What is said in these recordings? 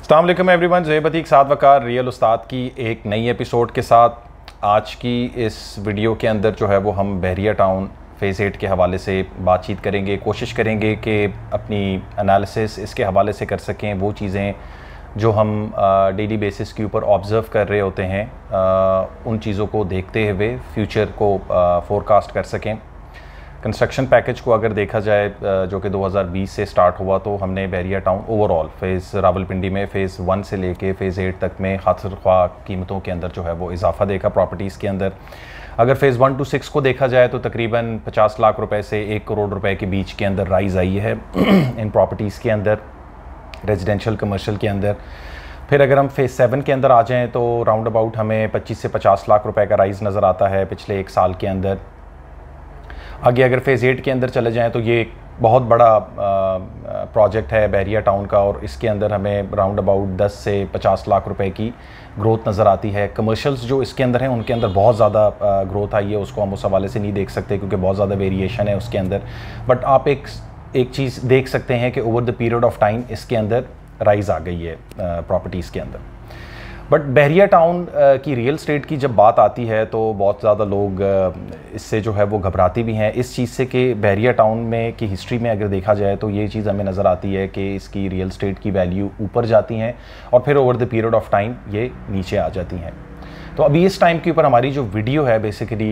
अस्सलाम वालेकुम एवरीवन, ज़ेब अतीक साथ वकार रियल उस्ताद की एक नई एपिसोड के साथ आज की इस वीडियो के अंदर जो है वो हम बहरिया टाउन फ़ेज़ 8 के हवाले से बातचीत करेंगे। कोशिश करेंगे कि अपनी एनालिसिस इसके हवाले से कर सकें, वो चीज़ें जो हम डेली बेसिस के ऊपर ऑब्ज़र्व कर रहे होते हैं उन चीज़ों को देखते हुए फ्यूचर को फ़ोरकास्ट कर सकें। कंस्ट्रक्शन पैकेज को अगर देखा जाए जो कि 2020 से स्टार्ट हुआ, तो हमने बहरिया टाउन ओवरऑल फ़ेज़ रावलपिंडी में फ़ेज़ 1 से लेके फ़ेज़ 8 तक में खातिर ख्वाह कीमतों के अंदर जो है वो इजाफा देखा प्रॉपर्टीज़ के अंदर। अगर फ़ेज़ 1 to 6 को देखा जाए तो तकरीबन 50 लाख रुपए से 1 करोड़ रुपए के बीच के अंदर राइज़ आई है इन प्रॉपर्टीज़ के अंदर, रेजिडेंशियल कमर्शियल के अंदर। फिर अगर हम फ़ेज़ 7 के अंदर आ जाएँ तो राउंड अबाउट हमें 25 से 50 लाख रुपए का राइज़ नज़र आता है पिछले 1 साल के अंदर। आगे अगर फ़ेज़ 8 के अंदर चले जाएं तो ये एक बहुत बड़ा प्रोजेक्ट है बहरिया टाउन का, और इसके अंदर हमें राउंड अबाउट 10 से 50 लाख रुपए की ग्रोथ नज़र आती है। कमर्शियल्स जो इसके अंदर हैं उनके अंदर बहुत ज़्यादा ग्रोथ आई है, उसको हम उस हवाले से नहीं देख सकते क्योंकि बहुत ज़्यादा वेरिएशन है उसके अंदर। बट आप एक चीज़ देख सकते हैं कि over the period of time इसके अंदर राइज़ आ गई है प्रॉपर्टीज़ के अंदर। बट बहरिया टाउन की रियल स्टेट की जब बात आती है तो बहुत ज़्यादा लोग इससे जो है वो घबराते भी हैं इस चीज़ से कि बहरिया टाउन में की हिस्ट्री में अगर देखा जाए तो ये चीज़ हमें नज़र आती है कि इसकी रियल स्टेट की वैल्यू ऊपर जाती हैं और फिर over the period of time ये नीचे आ जाती हैं। तो अभी इस टाइम के ऊपर हमारी जो वीडियो है बेसिकली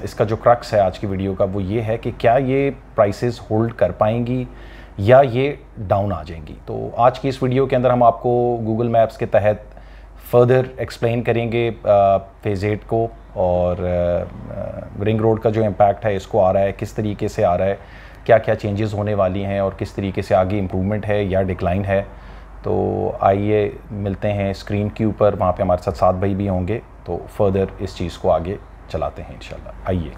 इसका जो क्रक्स है आज की वीडियो का वो ये है कि क्या ये प्राइसेस होल्ड कर पाएंगी या ये डाउन आ जाएंगी। तो आज की इस वीडियो के अंदर हम आपको गूगल मैप्स के तहत फर्दर एक्सप्लेन करेंगे फ़ेज़ 8 को, और रिंग रोड का जो इम्पैक्ट है इसको आ रहा है, किस तरीके से आ रहा है, क्या क्या चेंजेस होने वाली हैं और किस तरीके से आगे इम्प्रूवमेंट है या डिक्लाइन है। तो आइए मिलते हैं स्क्रीन के ऊपर, वहाँ पे हमारे साथ भाई भी होंगे, तो फर्दर इस चीज़ को आगे चलाते हैं इंशाल्लाह। आइए,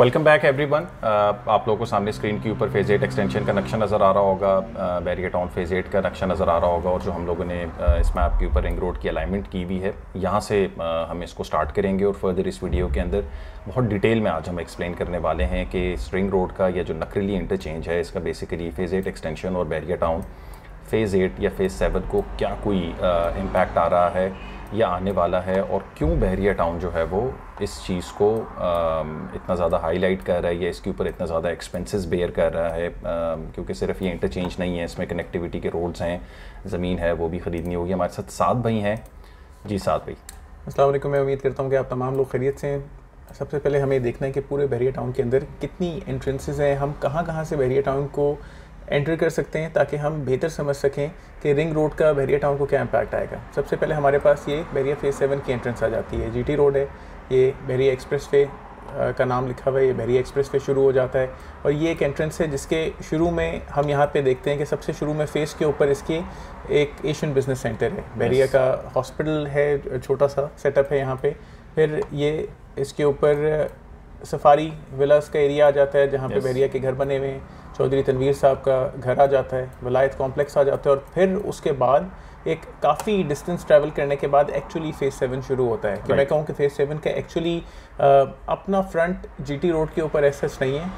वेलकम बैक एवरीवन। आप लोगों को सामने स्क्रीन के ऊपर फ़ेज़ 8 एक्सटेंशन का नक्शा नज़र आ रहा होगा, बहरिया टाउन फ़ेज़ 8 का नक्शा नज़र आ रहा होगा, और जो हम लोगों ने इस मैप के ऊपर रिंग रोड की अलाइनमेंट की हुई है, यहाँ से हम इसको स्टार्ट करेंगे और फर्दर इस वीडियो के अंदर बहुत डिटेल में आज हम एक्सप्लेन करने वाले हैं कि इस रिंग रोड का या जो नकरेली इंटरचेंज है इसका बेसिकली फ़ेज़ 8 एक्सटेंशन और बहरिया टाउन फ़ेज़ 8 या फ़ेज़ 7 को क्या कोई इम्पैक्ट आ रहा है या आने वाला है, और क्यों बहरिया टाउन जो है वो इस चीज़ को इतना ज़्यादा हाईलाइट कर रहा है या इसके ऊपर इतना ज़्यादा एक्सपेंसेस बेयर कर रहा है, क्योंकि सिर्फ ये इंटरचेंज नहीं है, इसमें कनेक्टिविटी के रोड्स हैं, ज़मीन है, वो भी ख़रीदनी होगी। हमारे साथ साद भाई हैं। जी साद भाई, अस्सलाम वालेकुम। मैं उम्मीद करता हूँ कि आप तमाम लोग खैरियत से हैं। सबसे पहले हमें देखना है कि पूरे बहरिया टाउन के अंदर कितनी एंट्रेंसेस हैं, हम कहाँ से बहरिया टाउन को एंटर कर सकते हैं ताकि हम बेहतर समझ सकें कि रिंग रोड का बहरिया टाउन को क्या इम्पैक्ट आएगा। सबसे पहले हमारे पास ये बहरिया फ़ेज़ 7 की एंट्रेंस आ जाती है। जीटी रोड है, ये बहरिया एक्सप्रेस वे का नाम लिखा हुआ है, ये बहरिया एक्सप्रेस वे शुरू हो जाता है, और ये एक एंट्रेंस है जिसके शुरू में हम यहाँ पे देखते हैं कि सबसे शुरू में फ़ेज़ के ऊपर इसकी एक एशियन बिज़नेस सेंटर है, बहरिया का हॉस्पिटल है, छोटा सा सेटअप है यहाँ पे। फिर ये इसके ऊपर सफारी विलास का एरिया आ जाता है जहाँ पे बहरिया के घर बने हुए हैं, चौधरी तनवीर साहब का घर आ जाता है, वलायत कॉम्प्लेक्स आ जाता है, और फिर उसके बाद एक काफ़ी डिस्टेंस ट्रैवल करने के बाद एक्चुअली फ़ेज़ 7 शुरू होता है। कि मैं कहूँ कि फ़ेज़ 7 का एक्चुअली अपना फ्रंट जीटी रोड के ऊपर एसेस नहीं है,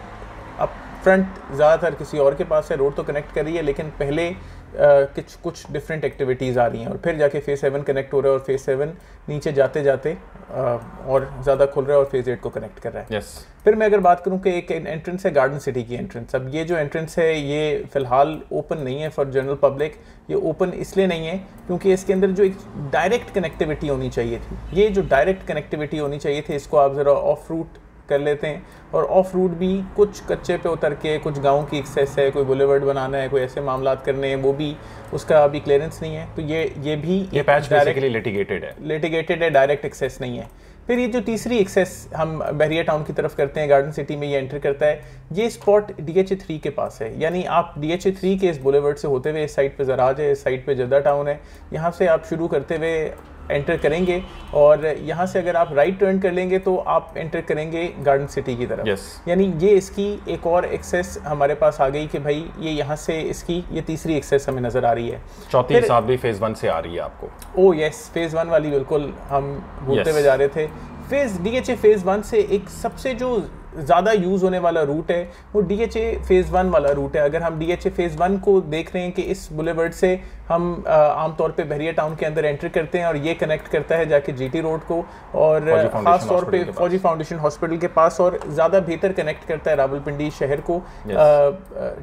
अब फ्रंट ज़्यादातर किसी और के पास है, रोड तो कनेक्ट कर रही है लेकिन पहले कुछ डिफरेंट एक्टिविटीज़ आ रही हैं और फिर जाके फ़ेज़ 7 कनेक्ट हो रहा है, और फ़ेज़ 7 नीचे जाते जाते और ज़्यादा खुल रहा है और फ़ेज़ 8 को कनेक्ट कर रहा है। फिर मैं अगर बात करूं कि एक एंट्रेंस है गार्डन सिटी की एंट्रेंस। अब ये जो एंट्रेंस है ये फ़िलहाल ओपन नहीं है फॉर जनरल पब्लिक। ये ओपन इसलिए नहीं है क्योंकि इसके अंदर जो एक डायरेक्ट कनेक्टिविटी होनी चाहिए थी, ये जो डायरेक्ट कनेक्टिविटी होनी चाहिए थी, इसको आप ज़रा ऑफ रूट कर लेते हैं, और ऑफ रूट भी कुछ कच्चे पे उतर के, कुछ गांव की एक्सेस है, कोई बुलेवर्ड बनाना है, कोई ऐसे मामलात करने हैं, वो भी उसका अभी क्लियरेंस नहीं है। तो ये भी ये पैच बेसिकली लिटिगेटेड है, डायरेक्ट एक्सेस नहीं है। फिर ये जो तीसरी एक्सेस हम बहरिया टाउन की तरफ करते हैं, गार्डन सिटी में ये एंटर करता है, ये स्पॉट DHA3 के पास है। यानी आप DHA3 के इस बुलेवर्ड से होते हुए इस साइड पे ज़राज है, इस साइड पे जद्दा टाउन है, यहाँ से आप शुरू करते हुए एंटर करेंगे, और यहाँ से अगर आप राइट टर्न कर लेंगे तो आप एंटर करेंगे गार्डन सिटी की तरफ। यानी ये इसकी एक और एक्सेस हमारे पास आ गई कि भाई ये यहाँ से इसकी ये तीसरी एक्सेस हमें नज़र आ रही है। चौथी साथ भी फ़ेज़ 1 से आ रही है आपको। ओह यस, फ़ेज़ 1 वाली बिल्कुल हम भूलते हुए जा रहे थे। DHA फ़ेज़ 1 से एक सबसे जो ज़्यादा यूज़ होने वाला रूट है वो DHA फ़ेज़ 1 वाला रूट है। अगर हम DHA फ़ेज़ 1 को देख रहे हैं कि इस बुलेवर्ड से हम आमतौर पे बहरिया टाउन के अंदर एंटर करते हैं और ये कनेक्ट करता है जाके जीटी रोड को और ख़ास तौर पे फौजी फाउंडेशन हॉस्पिटल के पास, और ज़्यादा बेहतर कनेक्ट करता है रावलपिंडी शहर को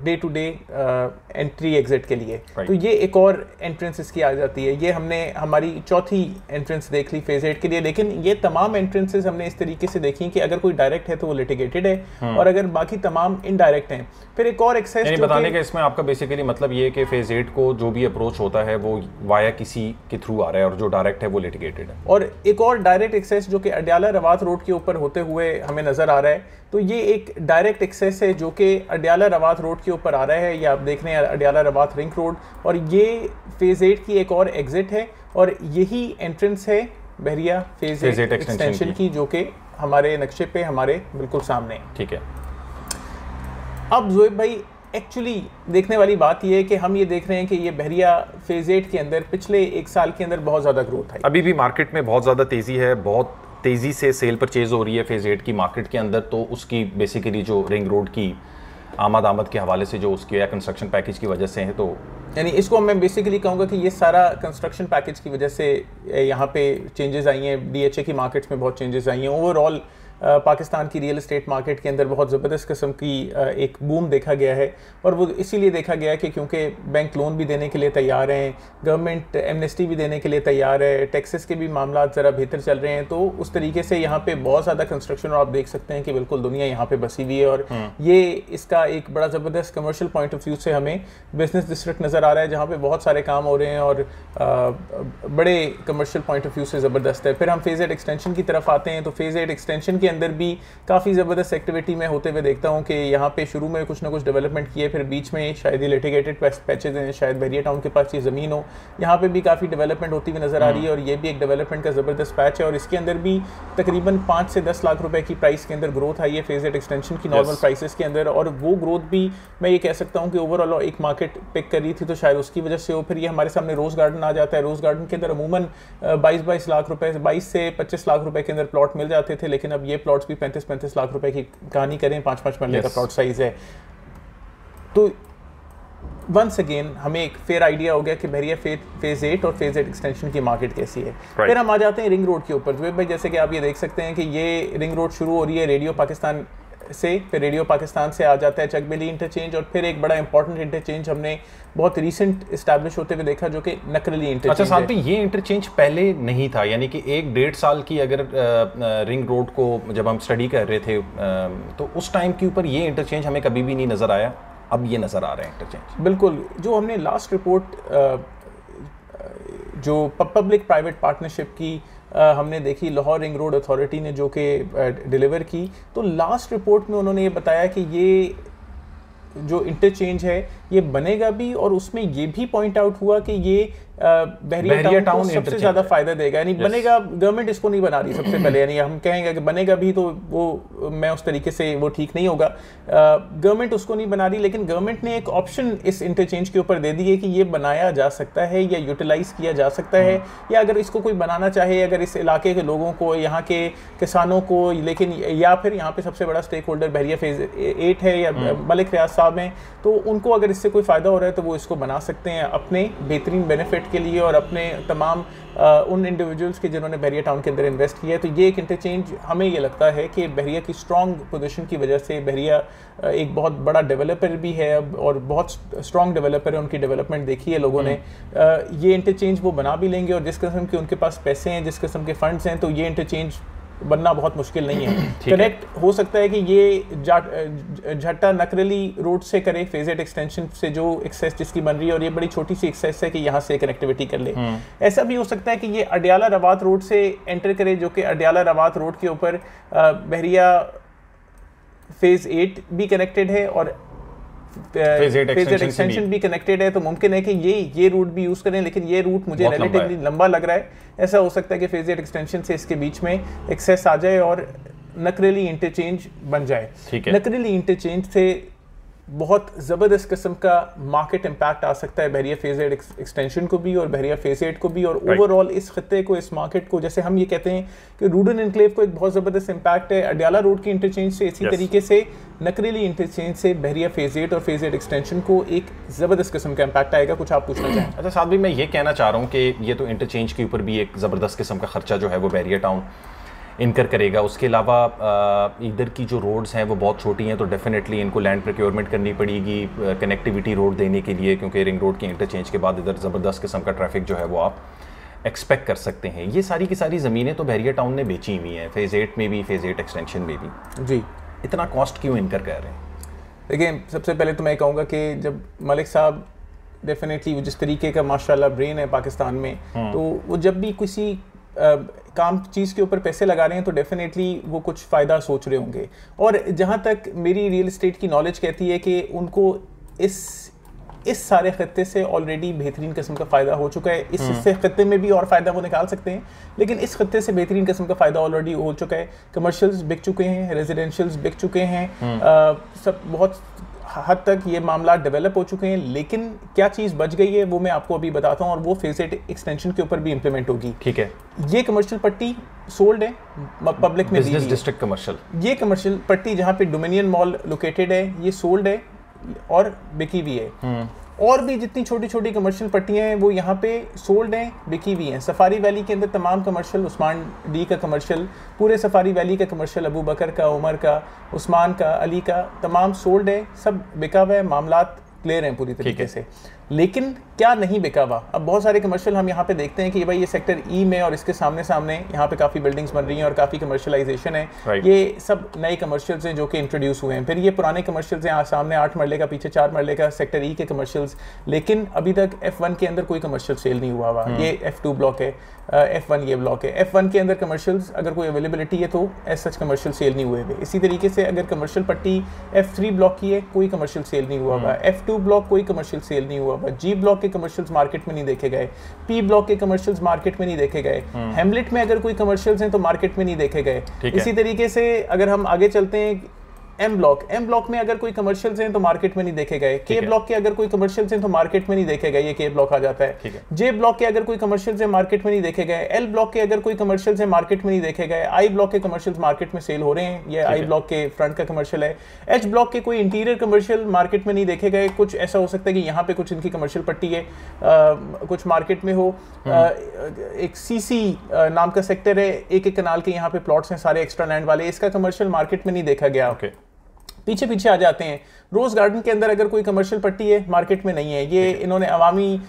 day to day entry exit के लिए। तो ये एक और एंट्रेंस इसकी आ जाती है। ये हमने हमारी चौथी एंट्रेंस देख ली फेज 8 के लिए, लेकिन ये तमाम एंट्रेंसेस हमने इस तरीके से देखी कि अगर कोई डायरेक्ट है तो वो लिटिगेटेड है और अगर बाकी तमाम इनडायरेक्ट हैं। फिर एक और एक्सेस बताने का इसमें आपका बेसिकली मतलब ये है कि फेज 8 को जो भी अप्रोच होता है वो वाया किसी के थ्रू आ रहा है और जो डायरेक्ट है वो लिटिगेटेड है। और एक और डायरेक्ट एक्सेस जो कि अडयाला रवात रोड के ऊपर होते हुए हमें नजर आ रहा है, तो ये एक डायरेक्ट एक्सेस है जो कि अडयाला रवात रोड के ऊपर आ रहा है। ये आप देख रहे हैं अडयाला रवात रिंग रोड, और ये फेज 8 की एक और एग्जिट है और यही एंट्रेंस है बहरिया फेज 8 एक्सटेंशन की, जो कि हमारे नक्शे पे हमारे बिल्कुल सामने है। ठीक है। अब ज़ोएब भाई, एक्चुअली देखने वाली बात यह है कि हम ये देख रहे हैं कि ये बहरिया फेज 8 के अंदर पिछले एक साल के अंदर बहुत ज़्यादा ग्रोथ है। अभी भी मार्केट में बहुत ज़्यादा तेज़ी है, बहुत तेज़ी से सेल परचेज हो रही है फेज 8 की मार्केट के अंदर। तो उसकी बेसिकली जो रिंग रोड की आमद के हवाले से जो उसके या कंस्ट्रक्शन पैकेज की वजह से है, तो यानी इसको मैं बेसिकली कहूँगा कि ये सारा कंस्ट्रक्शन पैकेज की वजह से यहाँ पे चेंजेस आई हैं। DHA की मार्केट्स में बहुत चेंजेस आई हैं। ओवरऑल पाकिस्तान की रियल एस्टेट मार्केट के अंदर बहुत ज़बरदस्त किस्म की एक बूम देखा गया है, और वो इसीलिए देखा गया है कि क्योंकि बैंक लोन भी देने के लिए तैयार हैं, गवर्नमेंट एमनेस्टी भी देने के लिए तैयार है, टैक्सेस के भी मामला ज़रा बेहतर चल रहे हैं। तो उस तरीके से यहाँ पे बहुत ज़्यादा कंस्ट्रक्शन, और आप देख सकते हैं कि बिल्कुल दुनिया यहाँ पे बसी हुई है, और ये इसका एक बड़ा ज़बरदस्त कमर्शियल पॉइंट ऑफ व्यू से हमें बिजनेस डिस्ट्रिक्ट नज़र आ रहा है जहाँ पर बहुत सारे काम हो रहे हैं और बड़े कमर्शियल पॉइंट ऑफ व्यू से ज़बरदस्त है। फिर हम फेज 8 एक्सटेंशन की तरफ आते हैं, तो फेज 8 एक्सटेंशन के अंदर भी काफ़ी ज़बरदस्त एक्टिविटी में होते हुए देखता हूँ कि यहाँ पे शुरू में कुछ ना कुछ डेवलपमेंट किए, फिर बीच में शायद ये लिटिगेटेड पैचेज हैं, शायद बहरिया टाउन के पास ये ज़मीन हो, यहाँ पे भी काफ़ी डेवलपमेंट होती हुई नज़र आ रही है, और ये भी एक डेवलपमेंट का ज़बरदस्त पैच है। और इसके अंदर भी तकरीबन 5 से 10 लाख रुपए की प्राइस के अंदर ग्रोथ आई है फेज 8 एक्सटेंशन की नॉर्मल प्राइसेस के अंदर, और वो ग्रोथ भी मैं ये कह सकता हूँ कि ओवरऑल एक मार्केट पिक कर रही थी, तो शायद उसकी वजह से हो। फिर ये हमारे सामने रोज़ गार्डन आ जाता है। रोज़ गार्डन के अंदर अमूमन 22 लाख रुपए, 22 से 25 लाख रुपए के अंदर प्लॉट मिल जाते थे, लेकिन अब ये प्लॉट्स भी 35 लाख रुपए की कहानी करें, 5 मरले का प्लॉट साइज है। तो वंस अगेन हमें एक फेयर आइडिया हो गया कि बहरिया फेज 8 और फेज 8 एक्सटेंशन की मार्केट कैसी है। फिर हम आ जाते हैं रिंग रोड के ऊपर। ज़ोएब भाई, जैसे कि आप ये देख सकते हैं कि ये रिंग रोड शुरू हो रही है रेडियो पाकिस्तान से, फिर रेडियो पाकिस्तान से आ जाता है चकबेली इंटरचेंज, और फिर एक बड़ा इंपॉर्टेंट इंटरचेंज हमने बहुत रीसेंट इस्टेब्लिश होते हुए देखा जो कि नकरली इंटरचेंज। अच्छा साथ ही ये इंटरचेंज पहले नहीं था, यानी कि 1-1.5 साल की अगर रिंग रोड को जब हम स्टडी कर रहे थे तो उस टाइम के ऊपर ये इंटरचेंज हमें कभी भी नहीं नज़र आया, अब ये नज़र आ रहा है इंटरचेंज। बिल्कुल, जो हमने लास्ट रिपोर्ट जो पब्लिक प्राइवेट पार्टनरशिप की हमने देखी लाहौर रिंग रोड अथॉरिटी ने जो कि डिलीवर की, तो लास्ट रिपोर्ट में उन्होंने ये बताया कि ये जो इंटरचेंज है ये बनेगा भी, और उसमें ये भी पॉइंट आउट हुआ कि ये बहरिया टाउन को सबसे ज़्यादा फायदा देगा। यानी बनेगा, गवर्नमेंट इसको नहीं बना रही सबसे पहले, यानी हम कहेंगे कि बनेगा भी तो वो मैं उस तरीके से वो ठीक नहीं होगा। गवर्नमेंट उसको नहीं बना रही, लेकिन गवर्नमेंट ने एक ऑप्शन इस इंटरचेंज के ऊपर दे दी है कि ये बनाया जा सकता है या यूटिलाइज किया जा सकता है, या अगर इसको कोई बनाना चाहे, अगर इस इलाके के लोगों को, यहाँ के किसानों को, लेकिन या फिर यहाँ पे सबसे बड़ा स्टेक होल्डर बहरिया फेज 8 है या मलिक रियाज साहब हैं, तो उनको अगर इससे कोई फ़ायदा हो रहा है तो वो इसको बना सकते हैं अपने बेहतरीन बेनिफिट के लिए और अपने तमाम उन इंडिविजुअल्स के जिन्होंने बहरिया टाउन के अंदर इन्वेस्ट किया है। तो ये एक इंटरचेंज हमें ये लगता है कि बहरिया की स्ट्रॉन्ग पोजीशन की वजह से, बहरिया एक बहुत बड़ा डेवलपर भी है अब और बहुत स्ट्रॉन्ग डेवलपर है, उनकी डेवलपमेंट देखी है लोगों ने, ये इंटरचेंज वो बना भी लेंगे, और जिस किस्म के उनके पास पैसे हैं, जिस किस्म के फंड्स हैं, तो ये इंटरचेंज बनना बहुत मुश्किल नहीं है। कनेक्ट हो सकता है कि ये झट्टा नकरली रोड से करे फेज 8 एक्सटेंशन से, जो एक्सेस जिसकी बन रही है, और ये बड़ी छोटी सी एक्सेस है कि यहाँ से कनेक्टिविटी कर ले। ऐसा भी हो सकता है कि ये अडयाला रवात रोड से एंटर करे, जो कि अडयाला रवात रोड के ऊपर बहरिया फेज 8 भी कनेक्टेड है और फेज 8 एक्सटेंशन भी कनेक्टेड है, तो मुमकिन है कि ये रूट भी यूज़ करें, लेकिन ये रूट मुझे रिलेटिवली लंबा लग रहा है। ऐसा हो सकता है कि फेज 8 एक्सटेंशन से इसके बीच में एक्सेस आ जाए और नकरेली इंटरचेंज बन जाए। नकरेली इंटरचेंज से बहुत ज़बरदस्त किस्म का मार्केट इम्पैक्ट आ सकता है बहरिया फेज एट एक्सटेंशन को भी और बहरिया फेज एट को भी, और ओवरऑल इस खत्ते को, इस मार्केट को, जैसे हम ये कहते हैं कि रूडन इनक्लेव को एक बहुत ज़बरदस्त इम्पैक्ट है अडियाला रोड की इंटरचेंज से, इसी तरीके से नकरेली इंटरचेंज से बहरिया फेज एट और फेज एट एक्सटेंशन को एक ज़बरदस्त किस्म का इम्पैक्ट आएगा। कुछ आप पूछना चाहें? अच्छा साथ भी मैं ये कहना चाह रहा हूँ कि ये तो इंटरचेंज के ऊपर भी एक ज़बरदस्त किस्म का खर्चा जो है वो बहरिया टाउन इनकर करेगा। उसके अलावा इधर की जो रोड्स हैं वो बहुत छोटी हैं, तो डेफिनेटली इनको लैंड प्रोक्योरमेंट करनी पड़ेगी कनेक्टिविटी रोड देने के लिए, क्योंकि रिंग रोड के इंटरचेंज के बाद इधर ज़बरदस्त किस्म का ट्रैफिक जो है वो आप एक्सपेक्ट कर सकते हैं। ये सारी की सारी ज़मीनें तो बहरिया टाउन ने बेची हुई हैं, फेज़ 8 में भी, फेज़ 8 एक्सटेंशन में भी। जी, इतना कॉस्ट क्यों इनकर कर रहे हैं? देखिए, सबसे पहले तो मैं कहूँगा कि जब मलिक साहब डेफिनेटली जिस तरीके का माशाल्लाह ब्रेन है पाकिस्तान में, तो वो जब भी किसी काम चीज़ के ऊपर पैसे लगा रहे हैं तो डेफिनेटली वो कुछ फ़ायदा सोच रहे होंगे। और जहाँ तक मेरी रियल एस्टेट की नॉलेज कहती है कि उनको इस सारे खत्ते से ऑलरेडी बेहतरीन किस्म का फ़ायदा हो चुका है। इससे खत्ते में भी और फ़ायदा वो निकाल सकते हैं, लेकिन इस खत्ते से बेहतरीन किस्म का फ़ायदा ऑलरेडी हो चुका है। कमर्शियल्स बिक चुके हैं, रेजिडेंशियल्स बिक चुके हैं, सब बहुत हद तक ये मामला डेवलप हो चुके हैं। लेकिन क्या चीज़ बच गई है वो मैं आपको अभी बताता हूँ, और वो फेज 8 एक्सटेंशन के ऊपर भी इंप्लीमेंट होगी। ठीक है, ये कमर्शियल पट्टी सोल्ड है पब्लिक में, बिजनेस डिस्ट्रिक्ट कमर्शियल, ये कमर्शियल पट्टी जहाँ पे डोमिनियन मॉल लोकेटेड है, ये सोल्ड है और बिकी भी है। और भी जितनी छोटी छोटी कमर्शियल पट्टियाँ हैं वो यहाँ पे सोल्ड हैं, बिकी हुई हैं। सफारी वैली के अंदर तमाम कमर्शियल, उस्मान डी का कमर्शियल, पूरे सफारी वैली का कमर्शियल, अबू बकर का, उमर का, उस्मान का, अली का, तमाम सोल्ड है, सब बिका हुआ है, मामलात क्लियर हैं पूरी तरीके से। लेकिन क्या नहीं बिका हुआ? अब बहुत सारे कमर्शियल हम यहाँ पे देखते हैं कि भाई ये सेक्टर ई में और इसके सामने सामने यहाँ पे काफ़ी बिल्डिंग्स बन रही हैं और काफ़ी कमर्शलाइजेशन है। ये सब नए कमर्शियल्स हैं जो कि इंट्रोड्यूस हुए हैं। फिर ये पुराने कमर्शियल्स हैं, सामने 8 मरले का, पीछे 4 मरले का सेक्टर ई के कमर्शियल्स, लेकिन अभी तक F1 के अंदर कोई कमर्शियल सेल नहीं हुआ। ये F2 ब्लॉक है, F1 ये ब्लॉक है। F1 के अंदर कमर्शियल्स अगर कोई अवेलेबिलिटी है तो एज सच कमर्शियल सेल नहीं हुए हुए। इसी तरीके से अगर कमर्शियल पट्टी F3 ब्लॉक की है, कोई कमर्शियल सेल नहीं हुआ हुआ। F2 ब्लॉक कोई कमर्शियल सेल नहीं हुआ हुआ। G ब्लॉक के कमर्शियल्स मार्केट में नहीं देखे गए, P ब्लॉक के कमर्शियल्स मार्केट में नहीं देखे गए, हेमलेट में अगर कोई कमर्शियल्स हैं तो मार्केट में नहीं देखे गए। इसी तरीके से अगर हम आगे चलते हैं, एम ब्लॉक में अगर कोई कमर्शियल्स हैं तो मार्केट में नहीं देखे गए। के ब्लॉक के अगर कोई कमर्शियल्स हैं तो मार्केट में नहीं देखे गए, ये के ब्लॉक आ जाता है। जे ब्लॉक के अगर कोई कमर्शियल्स हैं मार्केट में नहीं देखे गए। एल ब्लॉक के अगर कोई कमर्शियल्स हैं मार्केट में नहीं देखे गए। आई ब्लॉक के कमर्शियल्स मार्केट में सेल हो रहे हैं, ये आई ब्लॉक के फ्रंट का कमर्शियल है। एच ब्लॉक के कोई इंटीरियर कमर्शियल मार्केट में नहीं देखे गए। कुछ ऐसा हो सकता है कि यहाँ पे कुछ इनकी कमर्शियल पट्टी है, कुछ मार्केट में हो। एक सीसी नाम का सेक्टर है, एक कनाल के यहाँ पे प्लॉट्स हैं सारे एक्स्ट्रा लैंड वाले, इसका कमर्शियल मार्केट में नहीं देखा गया। पीछे पीछे आ जाते हैं, रोज गार्डन के अंदर अगर कोई कमर्शियल पट्टी है मार्केट में नहीं है। ये इन्होंने अवामी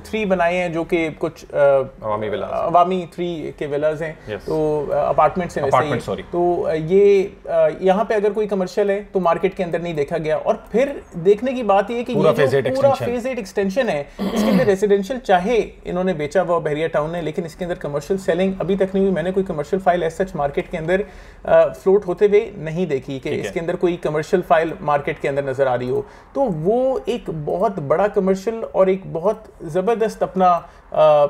3 बनाए हैं जो कि कुछ अवामी 3 के विलाज हैं, तो अपार्टमेंट्स हैं वैसे ही। तो ये यहाँ पे अगर कोई कमर्शियल है तो मार्केट के अंदर नहीं देखा गया। और फिर देखने की बात ये है कि पूरा फेज 8 एक्सटेंशन है, इसके अंदर रेजिडेंशियल चाहे इन्होंने बेचा हुआ बहरिया टाउन ने, लेकिन इसके अंदर कमर्शियल सेलिंग अभी तक नहीं हुई। मैंने कोई commercial file as such market के अंदर फ्लोट होते हुए नहीं देखी कि इसके अंदर कोई कमर्शियल फाइल मार्केट के अंदर नजर आ रही हो। तो वो एक बहुत बड़ा कमर्शियल और एक बहुत जबरदस्त अपना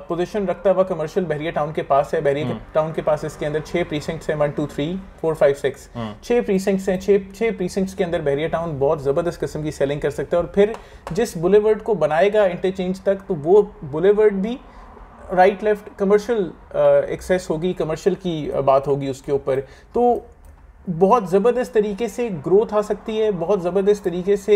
पोजीशन रखता हुआ कमर्शियल बहरिया टाउन के पास है। बहरिया टाउन के पास इसके अंदर 6 प्रीसिंक्ट्स हैं, 1 2 3 4 5 6 6 प्रीसिंक्ट्स हैं। 6 प्रीसिंक्ट्स के अंदर बहरिया टाउन बहुत जबरदस्त किस्म की सेलिंग कर सकता है। और फिर जिस बुलेवर्ड को बनाएगा इंटरचेंज तक, तो वो बुलेवर्ड भी राइट लेफ्ट कमर्शियल एक्सेस होगी, कमर्शियल की बात होगी उसके ऊपर। तो बहुत ज़बरदस्त तरीके से ग्रोथ आ सकती है। बहुत ज़बरदस्त तरीके से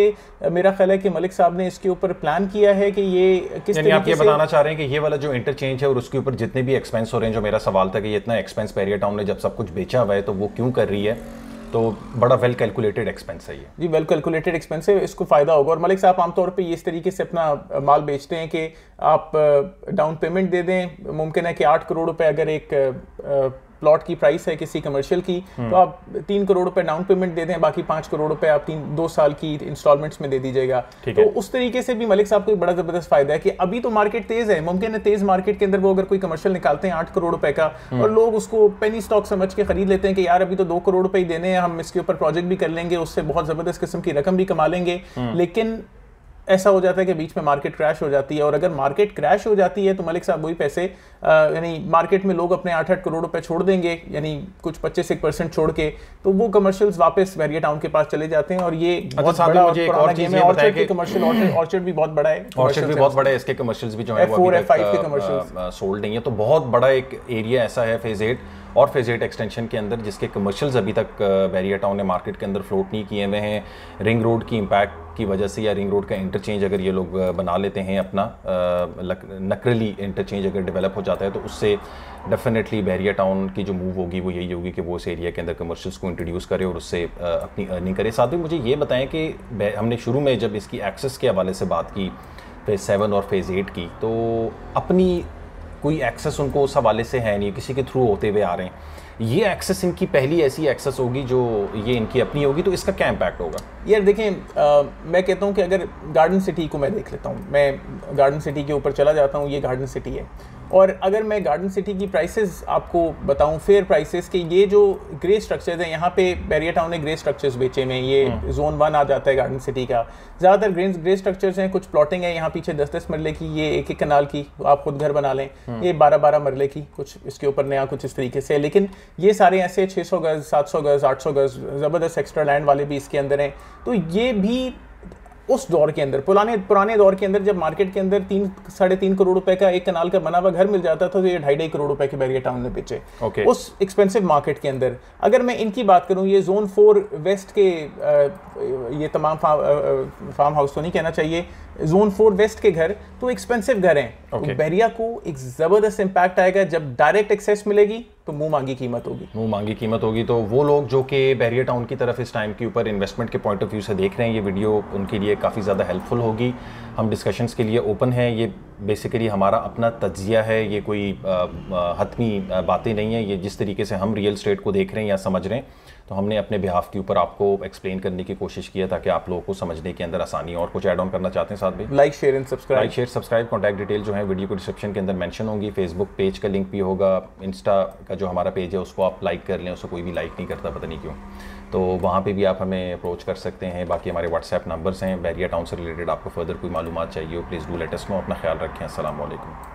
मेरा ख्याल है कि मलिक साहब ने इसके ऊपर प्लान किया है कि ये किस तरीके आप ये बताना चाह रहे हैं कि ये वाला जो इंटरचेंज है और उसके ऊपर जितने भी एक्सपेंस हो रहे हैं, जो मेरा सवाल था कि ये इतना एक्सपेंस बहरिया टाउन ने जब सब कुछ बेचा हुआ है तो वो क्यों कर रही है? तो बड़ा वेल कैलकुलेटेड एक्सपेंस है ये। जी, वेल कैलकुलेटेड एक्सपेंस है, इसको फ़ायदा होगा। और मलिक साहब आमतौर पे ये इस तरीके से अपना माल बेचते हैं कि आप डाउन पेमेंट दे दें। मुमकिन है कि 8 करोड़ रुपए अगर एक प्लॉट की प्राइस है किसी कमर्शियल की, तो आप 3 करोड़ रुपए डाउन पेमेंट दे दें, बाकी 5 करोड़ रुपए आप 2 साल की इंस्टॉलमेंट्स में दे दीजिएगा। तो उस तरीके से भी मलिक साहब को बड़ा जबरदस्त फायदा है कि अभी तो मार्केट तेज है, मुमकिन है तेज मार्केट के अंदर वो अगर कोई कमर्शियल निकालते हैं 8 करोड़ रुपए का और लोग उसको पेनी स्टॉक समझ के खरीद लेते हैं कि यार अभी तो 2 करोड़ रुपए ही देने हैं, हम इसके ऊपर प्रोजेक्ट भी कर लेंगे, उससे बहुत जबरदस्त किस्म की रकम भी कमा लेंगे। लेकिन ऐसा हो जाता है कि बीच में मार्केट क्रैश हो जाती है, और अगर मार्केट क्रैश हो जाती है तो मलिक साहब वही पैसे यानी मार्केट में लोग अपने 8-8 करोड़ रुपए छोड़ देंगे, यानी कुछ 25% छोड़ के, तो वो कमर्शियल्स वापस बहरिया टाउन के पास चले जाते हैं। और ये बहुत बड़ा और पुराना गेम है। ऑर्चर्ड के कमर्शियल ऑर्चर्ड भी बहुत बड़ा है, ऑर्चर्ड भी बहुत बड़ा है, इसके कमर्शियल्स भी जो है वो अभी तक सोल्ड नहीं है। तो बहुत बड़ा एक एरिया ऐसा है फेज 8 और फेज 8 एक्सटेंशन के अंदर जिसके कमर्शियल्स अभी तक बहरिया टाउन ने मार्केट के अंदर फ्लोट नहीं किए हुए हैं। रिंग रोड की इम्पैक्ट की वजह से या रिंग रोड का इंटरचेंज अगर ये लोग बना लेते हैं अपना, नकरली इंटरचेंज अगर डेवलप हो जाता है तो उससे डेफिनेटली बहरिया टाउन की जो मूव होगी वो यही होगी कि वो उस एरिया के अंदर कमर्शियल्स को इंट्रोड्यूस करे और उससे अपनी अर्निंग करे। साथ ही मुझे ये बताएं कि हमने शुरू में जब इसकी एक्सेस के हवाले से बात की फेज़ 7 और फेज़ 8 की, तो अपनी कोई एक्सेस उनको उस हवाले से है नहीं, किसी के थ्रू होते हुए आ रहे हैं। ये एक्सेस इनकी पहली ऐसी एक्सेस होगी जो ये इनकी अपनी होगी, तो इसका क्या इम्पैक्ट होगा? यार देखें, मैं कहता हूँ कि अगर गार्डन सिटी को मैं देख लेता हूँ, मैं गार्डन सिटी के ऊपर चला जाता हूँ, ये गार्डन सिटी है, और अगर मैं गार्डन सिटी की प्राइसेस आपको बताऊं, फेयर प्राइसेस के, ये जो ग्रे स्ट्रक्चर्स हैं, यहाँ पे बहरिया टाउन ने ग्रे स्ट्रक्चर्स बेचे में, ये जोन 1 आ जाता है गार्डन सिटी का। ज़्यादातर ग्रे स्ट्रक्चर्स हैं, कुछ प्लॉटिंग है यहाँ पीछे 10-10 मरले की, ये एक कनाल की, आप खुद घर बना लें, ये 12-12 मरले की, कुछ इसके ऊपर नया कुछ इस तरीके से। लेकिन ये सारे ऐसे 600 गज, 700 गज, 800 गज ज़बरदस्त एक्स्ट्रा लैंड वाले भी इसके अंदर हैं। तो ये भी उस दौर के अंदर, पुराने दौर के अंदर, जब मार्केट के अंदर 3-3.5 करोड़ रुपए का एक कनाल का बना हुआ घर मिल जाता था, तो ये 2.5 करोड़ रुपए के बहरिया टाउन ने बेचे उस एक्सपेंसिव मार्केट के अंदर। अगर मैं इनकी बात करूं, ये जोन 4 वेस्ट के ये तमाम फार्म हाउस तो नहीं कहना चाहिए, जोन 4 वेस्ट के घर तो एक्सपेंसिव घर हैं। तो बहरिया को एक ज़बरदस्त इम्पैक्ट आएगा जब डायरेक्ट एक्सेस मिलेगी, तो मुंह मांगी कीमत होगी। तो वो लोग जो कि बहरिया टाउन की तरफ इस टाइम के ऊपर इन्वेस्टमेंट के पॉइंट ऑफ व्यू से देख रहे हैं, ये वीडियो उनके लिए काफ़ी ज़्यादा हेल्पफुल होगी। हम डिस्कशंस के लिए ओपन हैं, ये बेसिकली हमारा अपना तज्जिया है, ये कोई हतमी बातें नहीं है, ये जिस तरीके से हम रियल स्टेट को देख रहे हैं या समझ रहे हैं, तो हमने अपने बिहाफ के ऊपर आपको एक्सप्लेन करने की कोशिश किया ताकि आप लोगों को समझने के अंदर आसानी। और कुछ ऐड ऑन करना चाहते हैं साथ में? Like share and subscribe. Contact detail जो है वीडियो को डिस्क्रिप्शन के अंदर मेंशन होंगी। फेसबुक पेज का लिंक भी होगा, इंस्टा का जो हमारा पेज है उसको आप लाइक कर लें, उसको कोई भी लाइक नहीं करता, पता नहीं क्यों, तो वहाँ पे भी आप हमें अप्रोच कर सकते हैं। बाकी हमारे व्हाट्सएप नंबर्स हैं, बहरिया टाउन से रिलेटेड आपको फर्दर कोई मालूमात चाहिए हो, please do let us know. अपना ख्याल रखें। अस्सलाम वालेकुम।